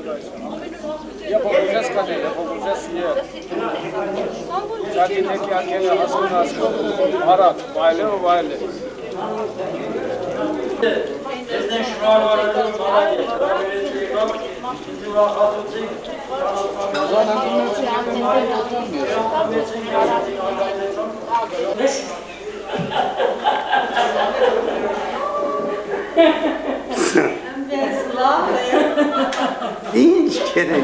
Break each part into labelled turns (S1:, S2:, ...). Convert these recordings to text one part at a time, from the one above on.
S1: Я погружаюсь коней, я погружаюсь Jadi neki akele hasıl nasıl Marat, mahalle.
S2: Bizden şurar var edelim, bana geç. Şimdi vakatımızı
S3: Hiç gerek.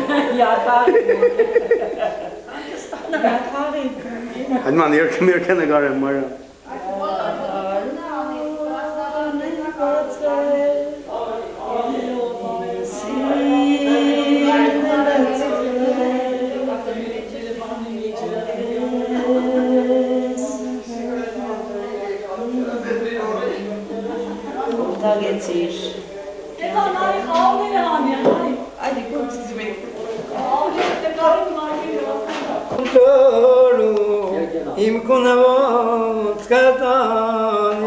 S3: Hadi man, jag kan gå en morgon.
S4: Da geht's hier.
S3: Im kunavot skatani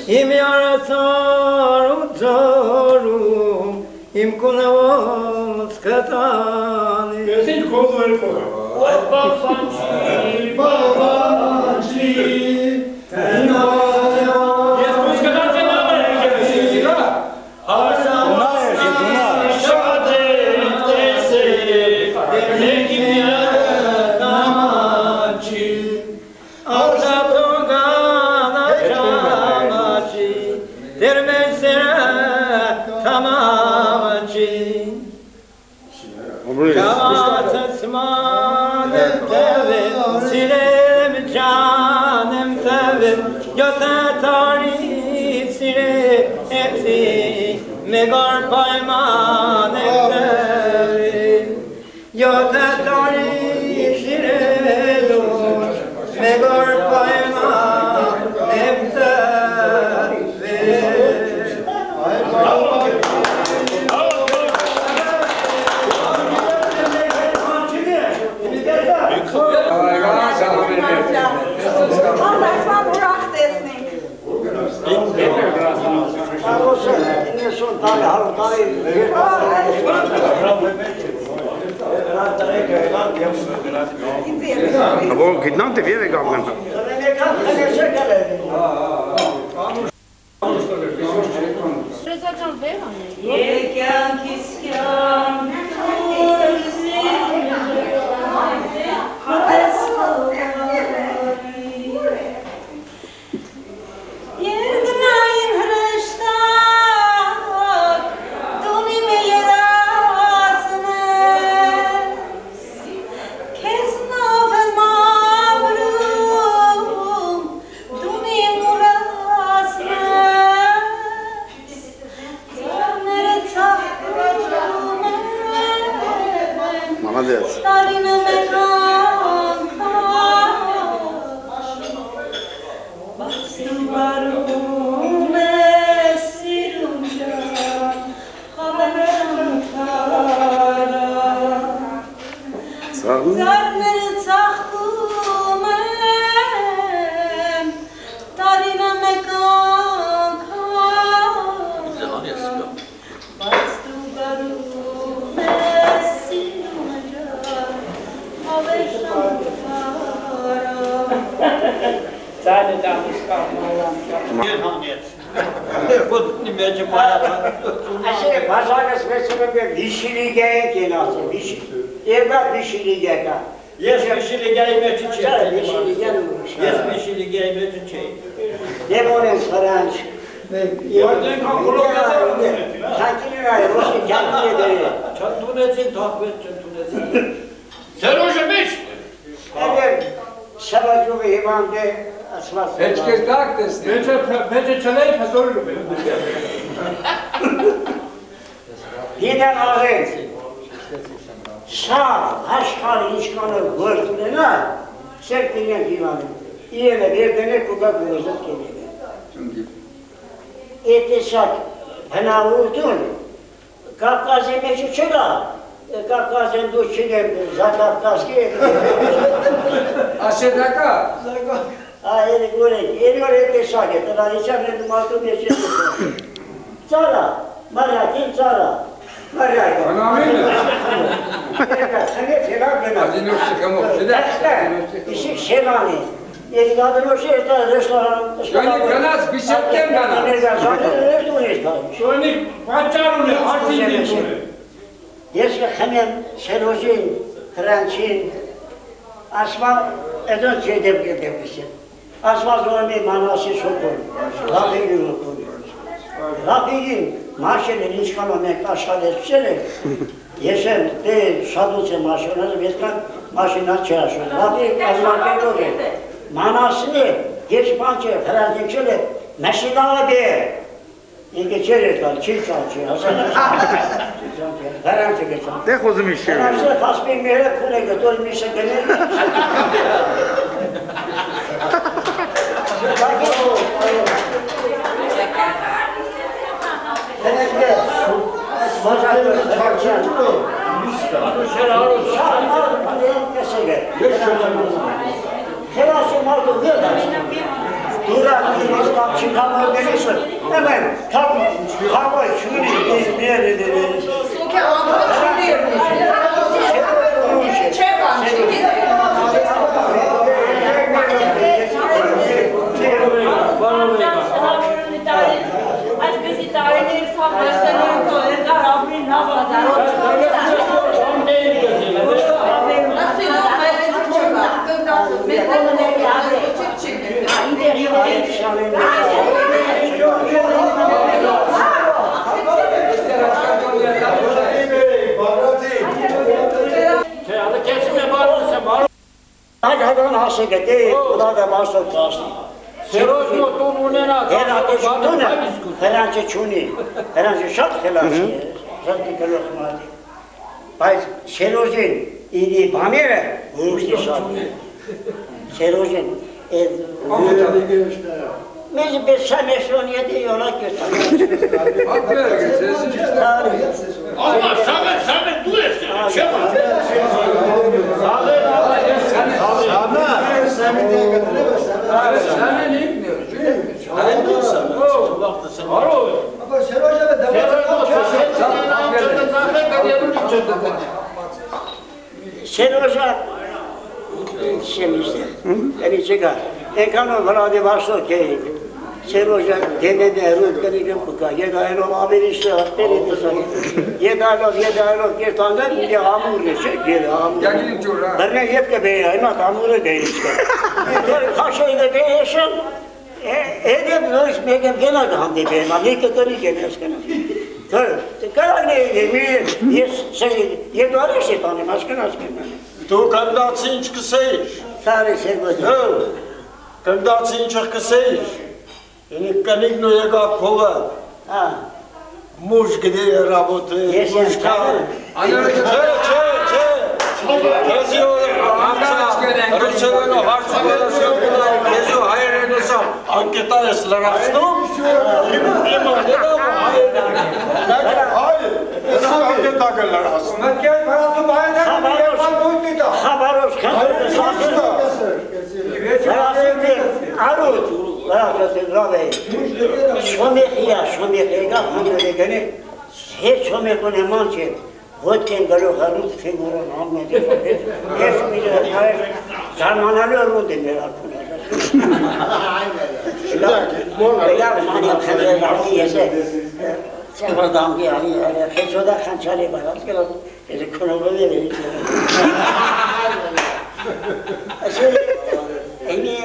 S3: im yaratar uzaru im kunavot skatani
S1: Gözün kolları koy.
S3: Babanci Megar payman ekterin Yotetari şiredun Megar payman ekterin Aber genau der wäre gegangen. Kafkasya meçhuçura, Kafkasya duşçular, Zakafkasya.
S1: Aşedaka.
S3: Ele gore te şaget, la içeride maltum yeşil. Çara, Maria kim çara? İşi şelani. Yedikadırmış işte restoran.
S5: Yani kanaz bir şekilde kanaz.
S1: Şöyle pancarını artık
S3: Yeşil hemen selojin, Fransın, asma edon şeyde gidebilirsin. Asma zorunlu manası sokun. Rabbinin okunu. Rabbinin maaşının inşkanı aşağı etmişler. Yeşil de şadılca maaşını verken maaşına çalışıyor. Rabbin azmarken yok. Manasını geç pançı Fransın şöyle meşidava be. İngilizce çiğ çalışıyor. Fransız geçen.
S6: Ne kozum işi?
S3: Fransız tasbih mehre kule götürmüşse gelir. Tenekle. Mazarı çarçan. Helası maldı ver. Duran bir çıkamıyor denirsin. Hemen tam hava şunu bir
S4: Soke ağabey şimdi Çevan çekil.
S3: Hadi nasıl gitti? Buna da başlık taştı.
S1: Seroz motorunu ne yaptı?
S3: Herhalde şunu ne? Herhalde çuni. Herhalde şart helası. Şartı kalosmadı. Bay Serozin idi bamere. Vuruştu şart. Serozin. Biz bir semeşroniyede yola götürdük.
S5: Haklı sesi işte.
S1: Ama Samet dur etsin.
S5: Sana ne gidiyor?
S3: Seroza Şemişti. Yani çıkar. Ekranı vardı varsa ki Seroza denede rüzgarı kuka. Yedaylo haber işte beni de sanki. Yedaylo bir tane bir hamur geçer bir hamur.
S5: Gelin çora.
S3: Ben ne yapke be ya hamuru değil işte. Kaşıyla değişen edip hoş megem gene de hamdi be. Ne kadar gelmez kana. Karar ne yemin şey yedar şey tane başka
S7: Tu когда цинчка сеешь?
S3: Старый Сероза.
S7: Когда цинчка сеешь? И конигну яга кова. Муж где работает? Мужка. Кезио Русевено Харцевено Кезио Хайренуса Анкетая Сларавсту. Има деда Hayır. Nasıl anketa gelirler aslında?
S5: Makyaj parası bayağıdan yapan buydu.
S3: Habaros Arut, Şomehiya, Hamdölegene, hiç Şomekone mançe, Vodken galo harut figuran Ahmet'e, hiç milyon hayır, Zarmanalı arut demir arkadaşlar. Begar mani kırığı yese, Sıfırdan ki yani, hiç o da kançalı var, Ezi konumu verir. Emi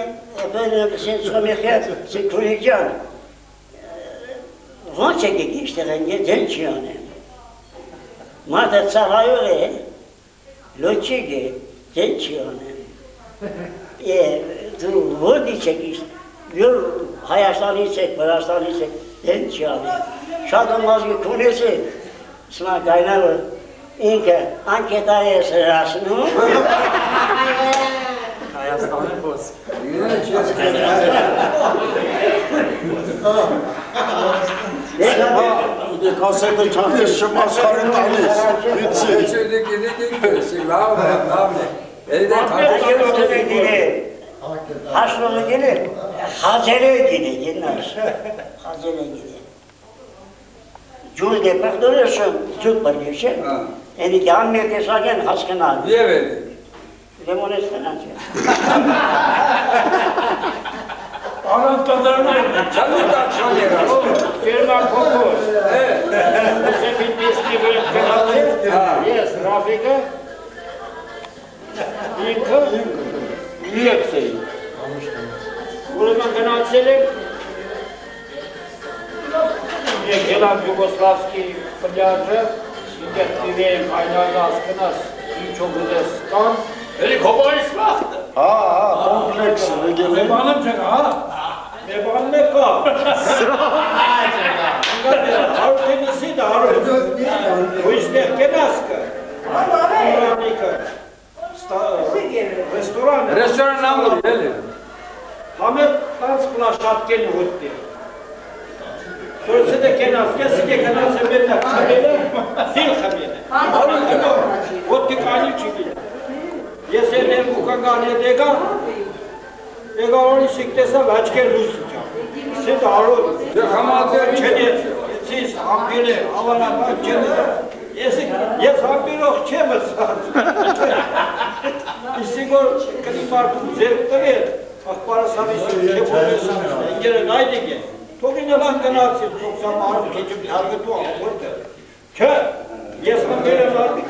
S3: efendim sen Şomehiya, sen Kulican, Ronçeke geçti renge genç yani. Mada sarayore, loçige, genç yani. Tu vodi çekiş, yol hayastani çek, parastani çek, genç yani. Şadan mazgı kunesi, sma kaynağı, inke anketaya sırasını.
S1: Hayastani boz.
S7: İşte kasete çarpışı maskarın tanıyız. Bitsin.
S5: Şöyle gidecek. Lav ne? Elden
S3: Hayır, Haşlığı gelir, Hazere gidiyor, Hazere gidiyor. ջուրը դեպրդորեշը ջուր բարգեշը, էնի կյան մեր տեսագեն հասկնալ։
S5: Եվ է։
S3: Լեմոնես տնանչ է։
S1: Անան տադրներ։
S5: Չանուտան չան երաս։
S1: Ֆիրմա կոկոս։ Սեպիտ պիսկի վրև կնալել, ես Ռաֆիկը, ինքը, Լիեքսեի։ Ուրեմն գնացել եք, եկել ան Յուգոսլավսկի պլյաժը, ինքեր տիվեին հայնարը ասկնաս, ինչով ուզես կան, էլի կոպորիս վաղթը։
S7: կոմպլեքսը եկել է։
S1: Մեբանım չեղա, հա։ Մեբանım է կա։ Հարութենիսի դա հարութ։ Ոյստեղ կենաս կը։ Ուրանիկը։ Ռեստորան։
S5: Ռեստորան ամուր, էլի։
S1: Համետ տանց պլաշատկեն հոտտի։ Սորսեդե կենաս կես, իդե կենաս է մետակ չամենը, զիլ խամենը։ Հոտտի կանի չի գիլը։ Ես էլ եմ ուկական է դեգան, դեգանոնի սիկտեսավ հաչկեր լուսի ճան։ Սետ արոդ, չենեց, ես համբիր է, ավանապան չենեց, ես համբիրող չեմ ասած։ Իսիգոր կնի մարդում ձերք տվեր, աղպարս համիսի չեմ հոմեսան, ինգերը նայդիկ է, թողին էլան գնացիլ, թողսամ արում կեջում հարգտու աղորդը, չէ, ես համբիր եմ արդիկ։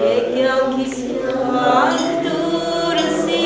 S6: Եկյալ կիսանք դուրսի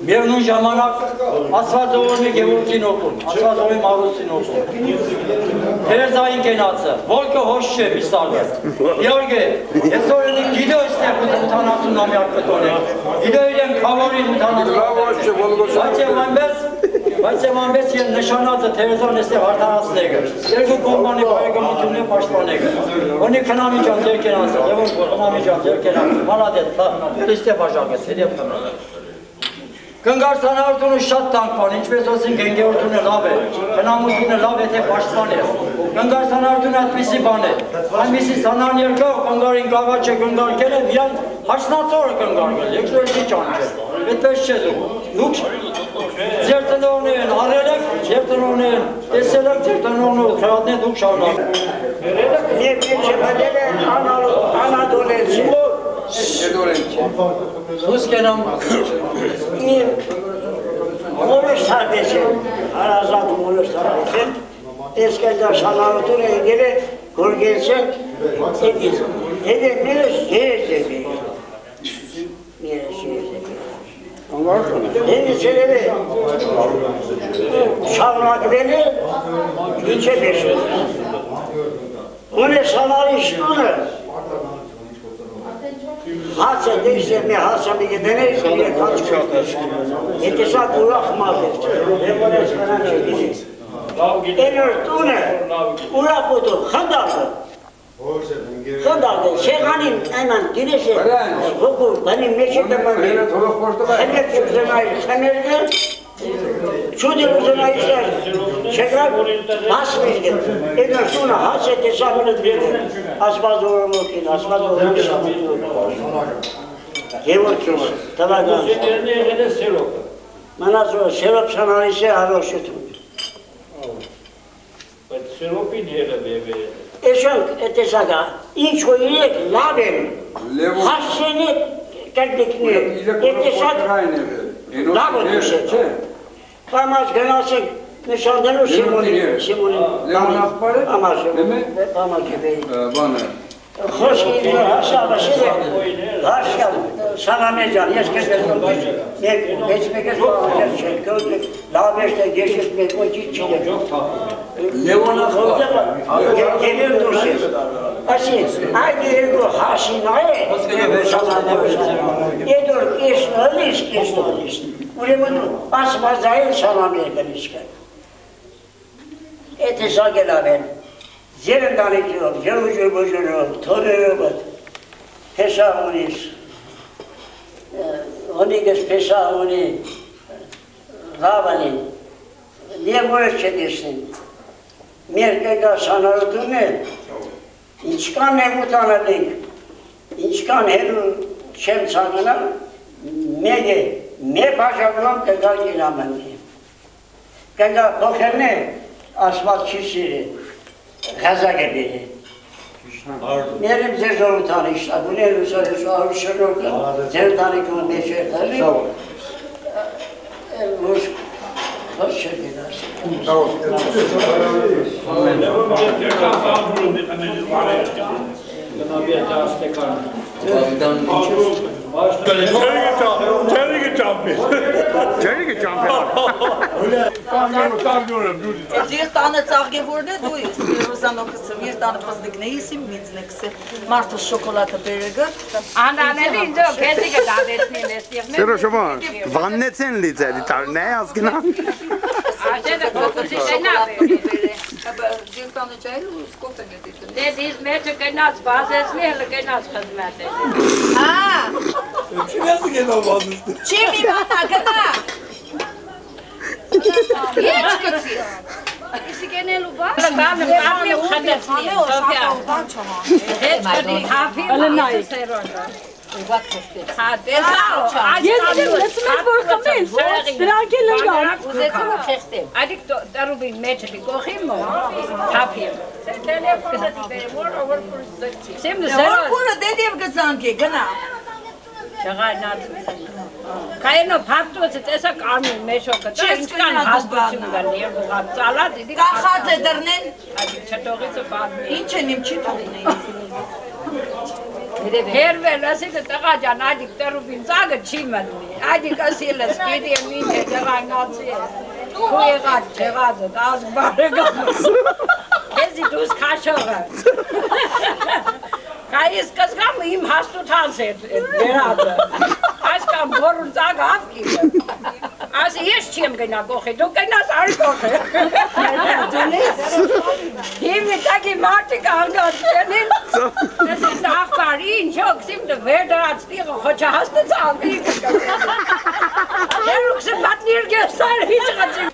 S2: Միևնույն ժամանակ Աստվածողորմի Գևորգին օգուն, Աստվածողի Մարուսին օգուն։ Թերեզային կենացը, ոլկը հոշ չէ միսալը։ Իորգե, այսօր են գիդո այստեղ 80-ամյակ կտորեն։ Գիդո իրեն քավորին 80-ամյակ։ Բայց եմ անվեց են նշանածը թերեզան այստեղ արդարացնեգը։ Երկու կողմանի բարեկամությունն է պաշտպանեգը։ Ունի քնամիջան ձեր կենացը, Գևորգ քնամիջան ձեր կենացը, մալադետ, լիստե բաժակեց, հետև կնացը։ Կնգարցանարությունը շատ տանկ բան, ինչպես ասին գենգեորդությունը լավ է, հնամությունը լավ եթե պաշտպան է։ Կնգարցանարությունը այդպիսի բան է, այնպիսի սանան երկա ու կնգարին կաղաչ է կնգարկել է, միան հաշնացորը կնգարկել, եկշորի ճանչ է, այդպես չէ դուք ձեր տնողներն արել եք, ձեր տնողներն տեսել եք, ձեր տնողները քրատն է դուք շարնակ։
S3: Եվ չպատել է անադոլեցի։
S2: Սուս կենամ
S3: Մոլոշ թարդես են, հարազատ մոլոշ թարդես են, տեսկայդա շանարություն է եկել է, գորգեց է, հետ է միրս երես է միրս երես է հետի չերև է, շարնակվել է, ինչ է բեշել Ունե շանարի շնունը Հաց է դեշտեղ մի հասամի գետենեից և կաչ կրտես Հետեսակ ուրախ մազեր Եվ որես վրան չգիզի Էնոր տունը ուրախ ուտով խնդակը Sonda şeyhanin hemen girişi hukuk benim meşhurda var. Hemen kimsenayi senerde şu diyorlar işte şeyler basmış. Eğer şuna hasreti sabırı diyor. Asbaz olur ki asbaz olur. Yevoçum. Tamam.
S1: Ne kadar serok.
S3: Manasır serop sanayisi haroşutum.
S1: Seropi diye bebe.
S3: Eşok etesaga inç koyuyor laben. Hasreni kendikini etesak laben düşer. Pamaz gönasık nişandan o simoni. Pamaz gibi. Hoş geldin aşağı şimdi. Hoş geldin. Salamecan yeskeden geçmek zorunda. Labeşte geçmek o çiçeği. Leona Kolda gelir dursun. Asil, aynı bu haşinayı yedir keşnaliş. Ulemun asmazayı salamiyeden işgal. Etesa gelaben. Zerinden ediyorum, jerucu bucuru, toruyor. Pesağunis. Oniges pesağuni. Ravanin. Niye böyle çedirsin? Merkega sanatını İçkan ne mutanadın? İçkan heru şem sanına me başarılan kadar gilamanı. Kadar pokherne asfalt çiziri gaza gibi. Merim zezor tanışla. Bu ne rüzgarı şu avuşurur ki zerdanı konu beşer tabi. Rus hoş geldiniz.
S4: Ձեր տանը ծաղկևորն է դու ես, Ռոզանոկսը, մեր տանը պզդիկնեիսի, միծնեքսը, մարդը շոկոլատը բերեգը։
S6: Անանելի ինձ քեզի կդավեցնին էստեղ։
S7: Սերոշովա, վաննեցեն լիցերի տարն է ասկնան։
S6: Աշենը կոկուսի կնավ է։
S4: Ձեր տանը ջայլու սկոտ են դիտում։
S6: Դե դից մեջը կնաց բազեցնի, հələ կնաց խզմət է։
S4: Չի մի բանա գնա։ Եչ կծի։
S6: Իսկ ենելու բան։ Բանը խնդեցնի, Սոֆիա։ Հետ կդի հաֆի սերոնը։ Հա, դեսա։
S8: Ես որ խմել, դրանք էլ ընկան։
S6: Ուզեցում ու խեղտեմ։ Այդիկ դարուբին մեջը դի կողիմ մո, հափիեմ։ Սերտելև կզատի բերեմ, որ պրուսդակցի։ Սեմն սերոն։
S4: Որ կուրը դեդև գծանքի, գնա։
S6: Շղայնած։ Կայենով հապտոցը տեսա կանին մեշոկը, դա ինչքան հաստություն գալի և ուղատ ծալատ, իդի
S4: Կախած է դրնեն։
S6: Այդիկ չտողիցը պատմի։
S4: Ինչ են իմ չի տողին
S6: Հերվել ասիկը տղա ջան, այդիկ տրուբին ծագը չի մտնի, այդիկ ասիլը սպիտի եմ ինչ է դեղանգացի է, ու եղած չեղածը, տազ բարը գամս, կեզի դուս կաշողը, կայիս կզգամ իմ հաստութանց է վերածը, այս կամ որուն ծագը ավկիլը, ասի ես չիմ գնա գոխի, դու գնաս արկող է, հիմի տակի մարդիկ անգած ենին, Նսիս աղբարի ինչոք սիմդը վեր դրած տիղը խոչը հաստեց ալվի Երուքսը մատնիր գեստար հիչ ғացի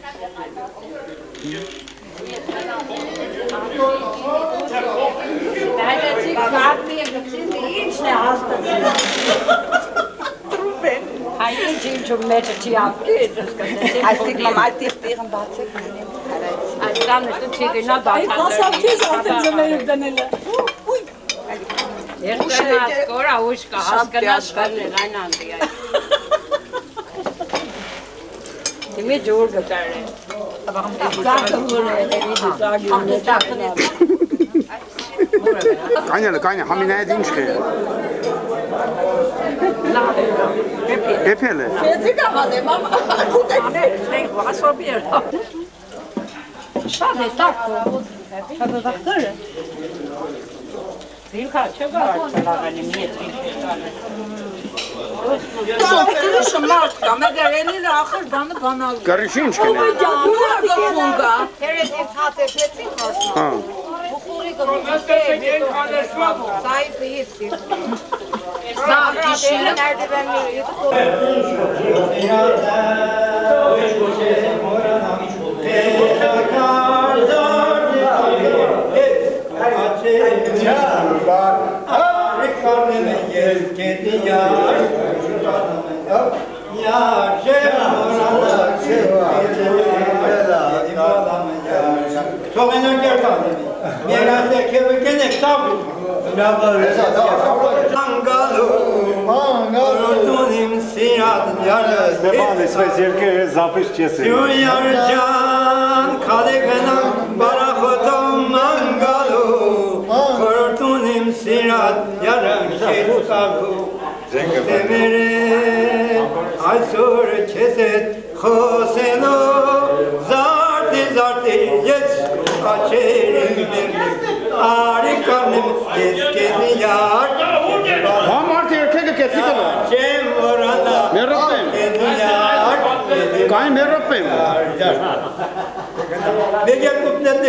S6: Դայդեցիկ մատնի եմ ինչն է հաստեցի Հայ ինչ-ինչում մեջը չի ավկի
S4: Այստիկ մամ այդտիղ տիղն բացեք նենեմ
S6: Այս տանը շտը չի գնա բացանձր
S8: Ասավ քեզ արդեն ձմերով դնել է
S6: Երկնաց կորա ուշ կա, հասկնաց կատել այն անդի այդ Դիմի ջուր գտար է
S7: Կանյանը, համինայդ ինչ է։ Էպել է։
S4: Քեզի կամադ է, մամ,
S6: Շատ է տակո Շատ է տակտորը Վիլքա չգար չլաղանի միետ
S4: Կրիշը մարդ կա, մեգր էլին ախր բանը բանալու
S7: Կրիշի ինչ կնե։
S4: Ուրա գխուն կա
S6: Երետ իմ հատեպեցին
S7: Հա։
S4: Բուխուրի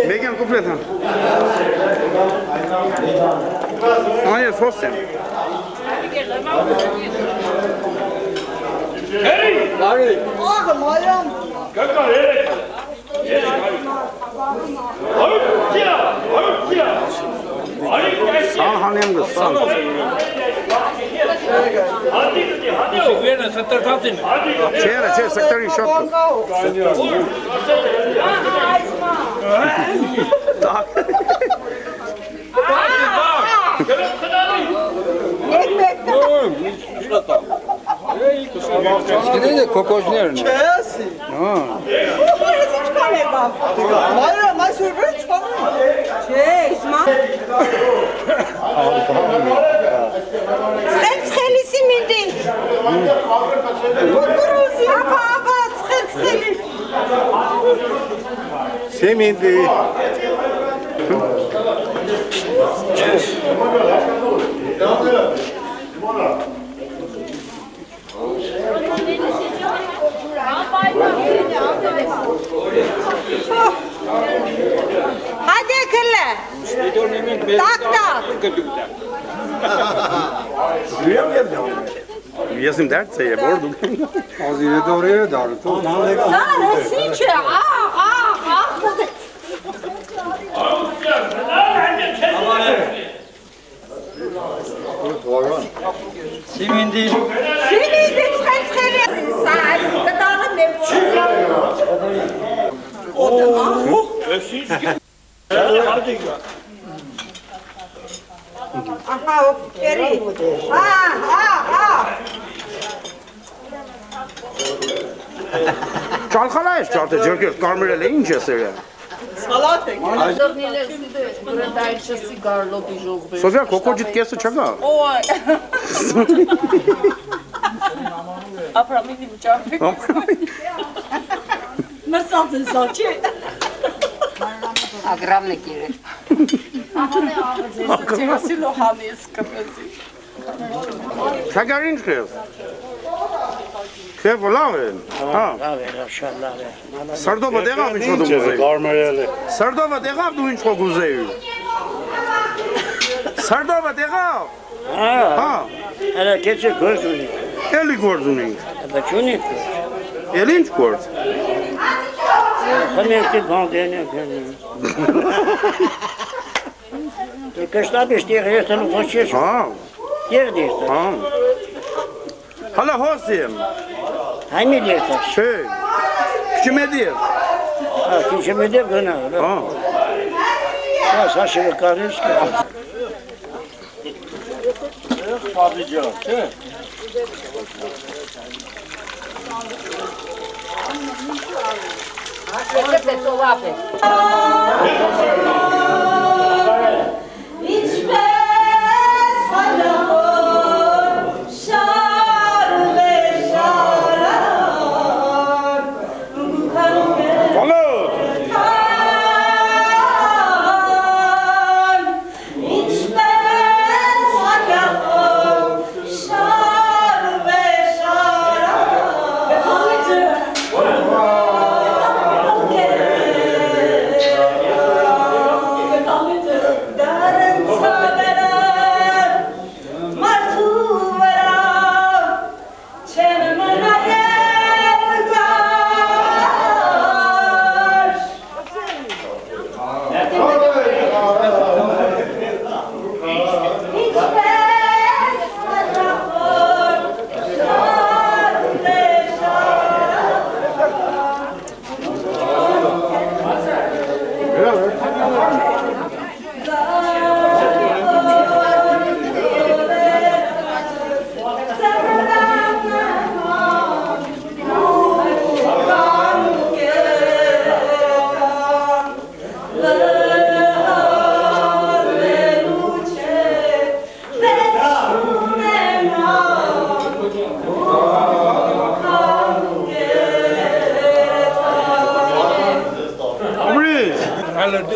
S9: Megan kuplet han. Han är frosten. Hej! Larry.
S4: Åh, Mariam.
S9: Kaka Erik. Han är en stan. Çeyre sektorun şotu. Tak. Skidejte kokožnjerni.
S7: Česi. Majra, maj su vrč, pa
S6: Tsxeli simindi. Kukuruzi. Apa, tsxeli.
S7: Simindi.
S6: Hadi kelle. Tak tak.
S9: Yesim dertse ye bordum.
S7: Azire doğruya darı.
S6: Sana siçe.
S2: Simindi.
S6: Simindi tsxeli. Saat kadar ne bu? Aha, okey.
S9: Çalxalayış çaltı cırkır karmırele ince sıraya.
S4: Salat եք։ Դայչսի գարլոբի ժողովը։
S9: Սովյա կոկոջիտ կեսը չկա։
S4: Օй։ Ապրամինի մճարվի։ Մրսած են սա չի։
S6: Ագրամն է կիրը։
S4: Ահանե աղձես, տիրասի լոհանի ես կպեսի։
S9: Չագար ինչ քեզ։ Քեզ լավ է։ Հա։
S3: Լավ է, լավ է։
S9: Սարդովը դեղավ ինչ որ դու ուզեի։
S7: Կարմերել է։
S9: Սարդովը դեղավ դու ինչ որ ուզեի։ Սարդովը դեղավ։ Հա։
S3: Հələ keçə göz ունի։
S9: Էլի գործ ունի։
S3: Բայց ունի։
S9: Էլի ինչ գործ։
S3: Խմեցի բանդենը քնի։ Դե կշտաբիշ տիղերտն ու ոչի։
S9: Հա։
S3: Երդես։
S9: Հա։ Հələ հոսիմ։
S3: Հայմի դերտը։
S9: Չէ։ Քչմեդիև։
S3: Հա, քիչմեդիև գնա։
S9: Հա։
S3: Հա, սաշը կարես կա։
S7: Պատիջա, չէ։
S6: Եկեք ծովապ է։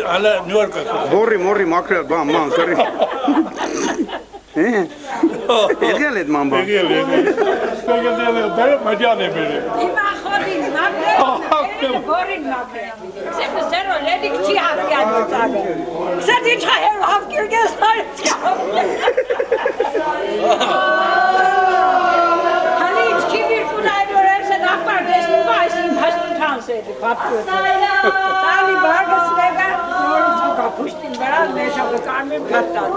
S10: Hala New York.
S9: Morri makre man kari. Egel et man ba.
S10: Egel. Bere majane bere.
S6: Ima khodin makre. Borin makre. Sempre zero ledik chi afgan tage. Sadi chaher afgirges Halit kibir kunay dorese nakbar desni baisin hastin tansedi patıyor. Tali bargas lega norzu kapuştin biraz beşağı karmim kattan.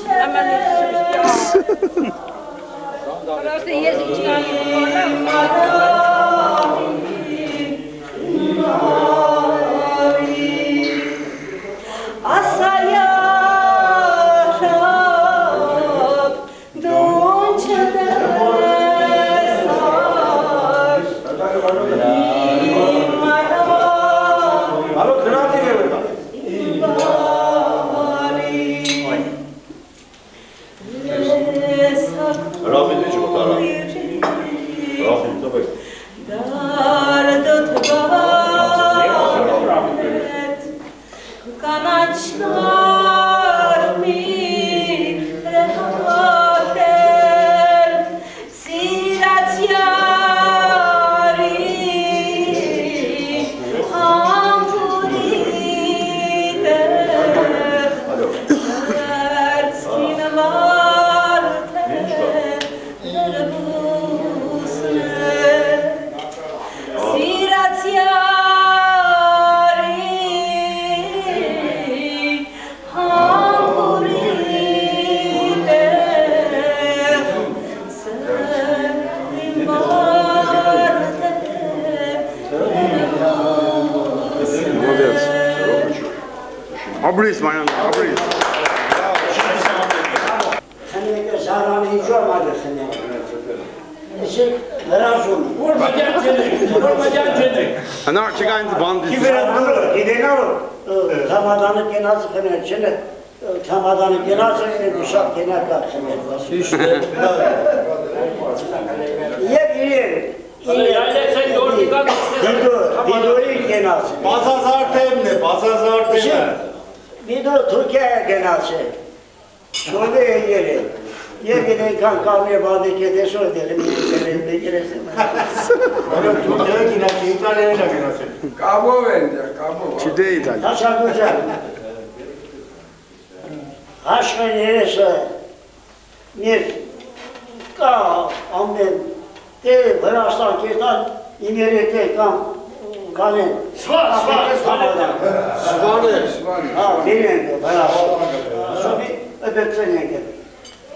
S6: Hemen Просто если
S9: Abris mayan, abris.
S3: Hani zararı hiç olmadı sene. İşte merazım.
S9: Anar çıkan bandit.
S3: Gidene o. Tamadanı genası kadar şimdi. Tamadanı genası kuşak genel kalksın. İşte. Bidori genası.
S7: Bazazartem.
S3: Bidori Türkiye genası. Şöyle yeri. Yegine kan kalmaya bağlı kede şöyle derim. Yegine giresin. Türkiye genası. İtalya genası.
S5: Cabo vende, cabo.
S9: Çide İtalya.
S3: Taşa güzel. Aşkın neresi? Bir ka amben te bırastan ketan imerete kam kalın. Svan. Ha benim bana. Şubi öbeklerine gel.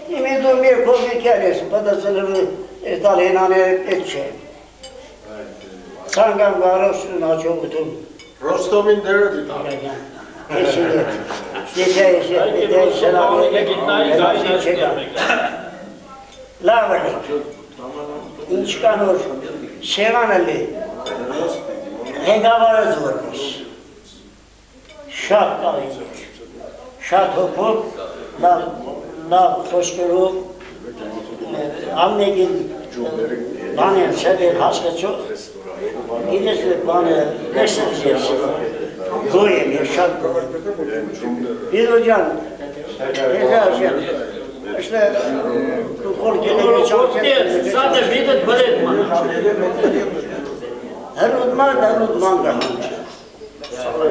S3: İmedo bir kovi kelesi padasını İtalyanane etçe. Sangam varosunu açıldım.
S7: Rostov'in derdi.
S3: Kesinlikle. Detay selamı. Lavali. İnçkanur. Şevanali. Hegavara zormuş. Şat kalayım. Şat hukuk. Lav hoşgörü. Annegin. Bana sebebi haska çok. İlesi bana beşinci. Goyem yaşam. Bir hocam, hocam, işte korkuları çalışıyor.
S1: Zaten videt böyle mi?
S3: Her udman da.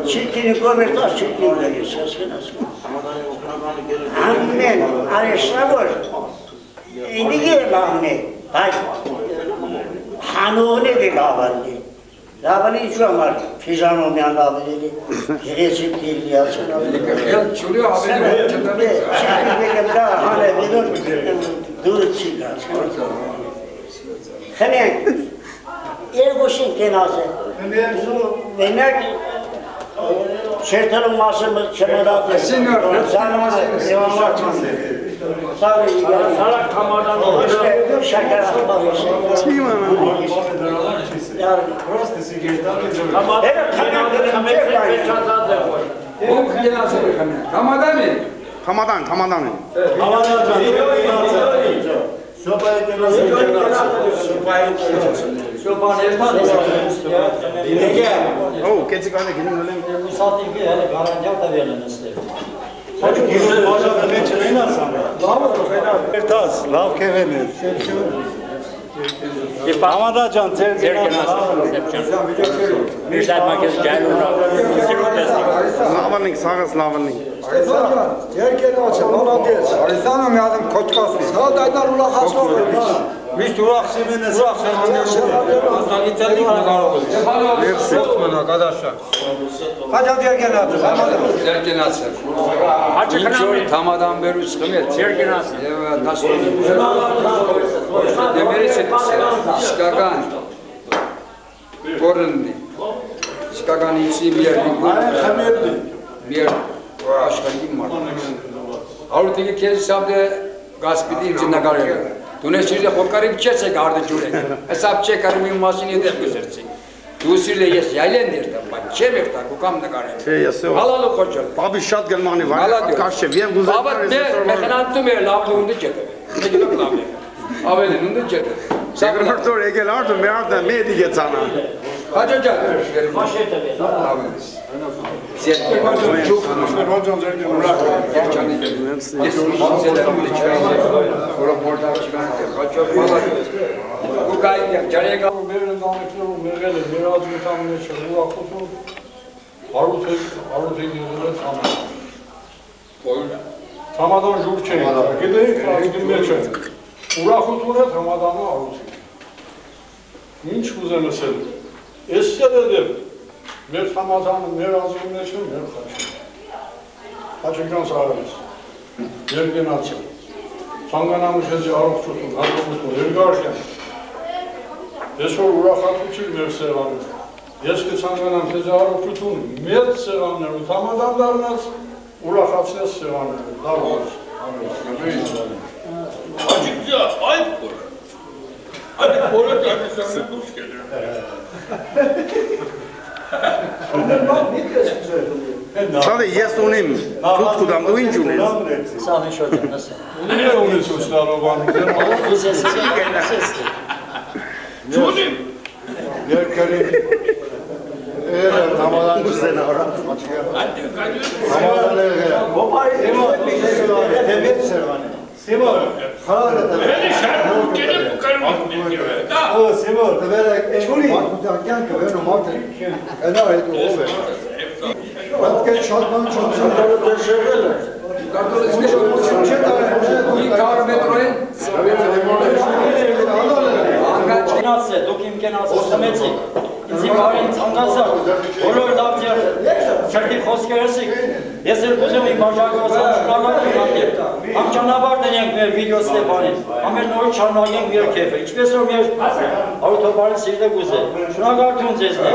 S3: Çirkini komertas çirkini veriyor şaşkınız. Annen, arışlar. İndi gel anne. Hayır. Hanone de lavali. Lavali şu amar fizan olmayan lavali. Gereçik değil yazın.
S5: Çuluyor abi.
S3: Şimdi bir daha hale verir. Dur çıkar. Hemen Ergoş'un kenası. Venek Şertanın masımı çemedatı. Sanma devam atmam. Salak kamardan işte şeker atmak için.
S9: Kamadan.
S7: Şopaya genası.
S2: Շոպան երթան
S9: Oh, կեցի կանե գնում նոլեմ։
S2: Ուսատինքի հələ գարանտիա տվել են ստեղ։
S10: Հաճ գիրել բաժակը մեջ չեն ասան։ Լավ երթաս, լավ քևեն է։ Համադա ջան, ձեր
S9: Լավանինք, սաղս լավանինք։
S7: Երկենաչը, մոլադեց։ Արիսանը մի ադեմ կոչկասնի։ Հա դայտար ուրախացնող է։
S10: միշտ ուրախ
S1: Աստանիցալիկ նկարով է։ Ողջ մնա, կադաշա։
S7: Հաջավ երկենաչը,
S5: Երկենացը։ Ինչ որ թամադան բերուց խմել, երկենացը։ Եվ դաշտում։ Դեմերից է իսկական կորննի։ Իսկական իցի միեր աշխարհի մարդ։ Արուտիկի քեզ սաբդե գասպիտի ինձ նկարել։ Դու նես իրը խորկարիք չես եք արդը ջուրեք։ Հեսապ չեք արում իմ մասինի դեպ գուզերցի։ Դու սիրել ես յայլեն դերտը, բայց չեմ եղտակ ու կամ նկարել։
S9: Չէ, ես ու։
S5: Հալալու խոչել։
S9: Բաբի շատ գլմանի վար, կաշև, և գուզեր։
S5: Բաբատ մեխնանտում է լավ լունդը չետը։ Մեջնակ լավ է։ Ավելի լունդը չետը։
S9: Սեգրմարտոր եկել արդը, մեր արդը մեդի գեցանա։
S5: Հաջաջակ։
S10: Համադան ժուր չեն, գիտեիք, ազգի մեջ են, ուրախություն է համադանը արուցին։ Ինչ ուզեմ ասել, էստեղ է դեպ, մեր համադանը, մեր ազգի մեջ են, մեր խաչին։ Խաչիկյան սարավես, երկենացը, ծանկանամուշ հեզի առողջություն, հարգողություն, երգարշեն, ես որ ուրախատուչիլ մեր սեղանում, ես կծանկանամ հեզի առողջություն, մեր սեղաններ ու համադան դարնած, ուրախացնես սեղաններ, լավ ուրս,
S1: Աջիկյա, այդ որ, այդ որը կամիսանը դուս կեդրը։
S9: Շատ է ես ունիմ, թուտ կուդամ, դու ինչ ունես։
S2: Սա մի շոտ են, ասա։
S10: ունի է ունի սուս լարովան,
S1: Չունիմ։
S7: երկերի համադան գուզեն առանց
S1: Այդ կաջույր։
S7: համադան Սիմոր,
S1: Հելի շարում կերեմ ու կարում ակնետիվ է, դա։
S7: Սիմոր, դվերեք, մարդության կյանքը վերնում արդեն, ենա հետ ու ով է։ Պետք է շատ ման չոնցանները դեշեղել է։
S2: Կենաց է, դուք իմ կենացը սմեցիք, ինձի բարին ծանգասար, բոլոր լավ ձեր չրդի խոսքերս եք, ես էլ կուզեմ իմ բաժակոսան շնորհակալ եմ համ ճանապարհ դնենք մեր վիդեո Ստեփանին, համ էլ նորից շարունակենք մեր քեֆը, ինչպես որ մեր ավտոբարը սիրտ է կուզել, շնորհակալություն ձեզնի։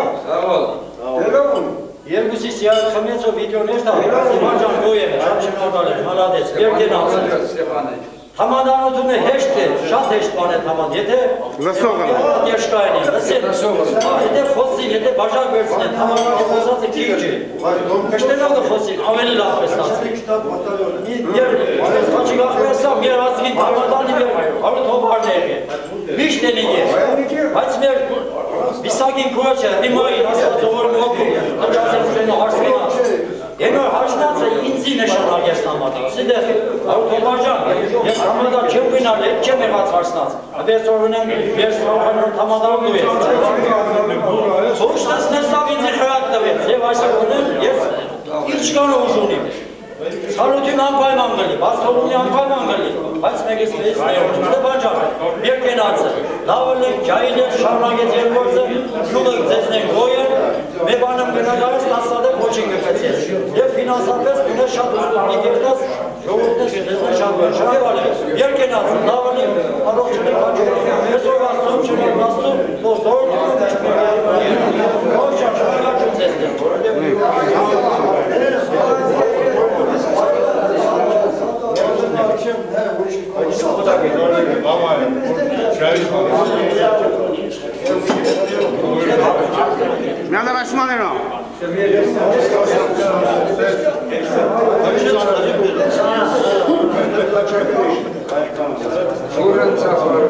S2: Երկուսի սիար խմեցով վիդեոներ տա, Ստեփան ջան գոյ եմ, շատ շնորհակալ եմ, մալադեց, մեր կենացը։ Համադանությունը հեշտ է, շատ հեշտ բան է համադ, եթե եշկային է, եթե խոսին, եթե բաժակ վերցնեն, համադանը խոսացը քիչ է, կշտենով է խոսին, ավելի լավ պեստացի։ Խաչի գախվեսա, մեր ազգին համադանի մեր հարուտ հոբարներ է, միշտ են իգեր, բայց մեր վիսագին կոչը, դիմային ասած ովորում հոգում, տնջացեցրեն ու հարսվենա, Ենոր հաշնացը ինձի նշանալ ես նամատի, սիդեղ հարուտ հոբար ես համադար չեմ գնալ, հետ չեմ եղած հարսնած, ապես որ ունեմ ես սրողանրոտ համադարում դու ես։ Ոչ տեսնեսավ ինձի խրատ տվեց, և այսօր ես ինչ կան ուժ ունիմ։ Հարություն անպայման գլի, բաստողունի անպայման գլի, բայց մեկից մեզ նեորդ, Ստեփան ջան, երկենացը, լավը ջայիլ է, շարունակեց երկործը, շուղը ձեզնեն գոյը, մեր բանում գնագարս տասադեր ոչին կպեցես, և ֆինանսապես դունե շատ ուստուպնի կերտաս, ժողորդես ձեզնեն շատ գոյը, շարևալ է, երկենացը, լավը առողջունի կաջուրը, այսօր վաստում, շնոր վաստում,
S9: Միանա ռաշմաներո։
S5: Ուրըն ծախորը։